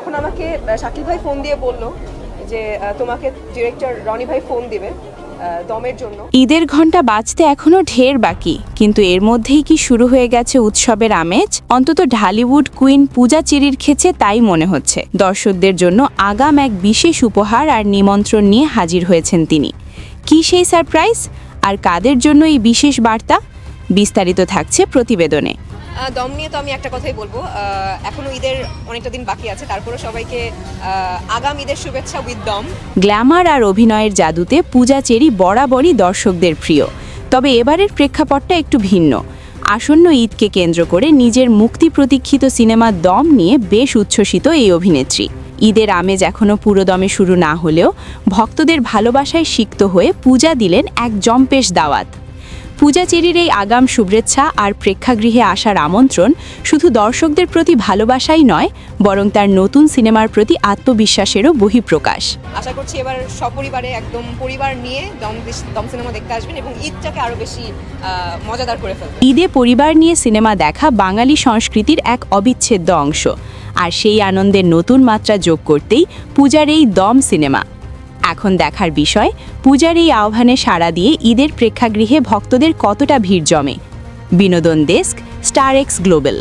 তখন আমাকে শাকিল ভাই ফোন দিয়ে বলল যে তোমাকে ডিরেক্টর রনি ভাই ফোন দিবে দমের জন্য। ঈদের ঘন্টা বাজতে এখনো ঢের বাকি, কিন্তু এর মধ্যেই কি শুরু হয়ে গেছে উৎসবের আমেজ? অন্তত ঢালিউড কুইন পূজা চেরির ক্ষেত্রে তাই মনে হচ্ছে। দর্শকদের জন্য আগাম এক বিশেষ উপহার আর নিমন্ত্রণ নিয়ে হাজির হয়েছেন তিনি। কি সেই সারপ্রাইজ, আর কাদের জন্য এই বিশেষ বার্তা? বিস্তারিত থাকছে প্রতিবেদনে। দম নিয়ে তো আমি একটা কথাই বলবো, এখনো ঈদের অনেকটা দিন বাকি আছে, তারপরে সবাইকে আগাম ঈদের শুভেচ্ছা উইথ দম। গ্ল্যামার আর অভিনয়ের জাদুতে পূজা চেরি বরাবরই দর্শকদের প্রিয়। তবে এবারের প্রেক্ষাপটটা একটু ভিন্ন। আসন্ন ঈদকে কেন্দ্র করে নিজের মুক্তি প্রতীক্ষিত সিনেমা দম নিয়ে বেশ উচ্ছ্বসিত এই অভিনেত্রী। ঈদের আমেজ এখনও পুরো দমে শুরু না হলেও ভক্তদের ভালোবাসায় সিক্ত হয়ে পূজা দিলেন এক জম্পেশ দাওয়াত। পূজা চেরির এই আগাম শুভেচ্ছা আর প্রেক্ষাগৃহে আসার আমন্ত্রণ শুধু দর্শকদের প্রতি ভালোবাসাই নয়, বরং তার নতুন সিনেমার প্রতি আত্মবিশ্বাসেরও বহিঃপ্রকাশ। আশা করছি এবার সপরিবারে একদম পরিবার নিয়ে দম সিনেমা দেখতে আসবেন এবং ঈদটাকে আরও বেশি মজাদার করে ফেলবেন। ঈদে পরিবার নিয়ে সিনেমা দেখা বাঙালি সংস্কৃতির এক অবিচ্ছেদ্য অংশ, আর সেই আনন্দের নতুন মাত্রা যোগ করতেই পূজার এই দম সিনেমা। এখন দেখার বিষয়, পূজার এই আহ্বানে সাড়া দিয়ে ঈদের প্রেক্ষাগৃহে ভক্তদের কতটা ভিড় জমে। বিনোদন ডেস্ক, স্টার এক্স গ্লোবাল।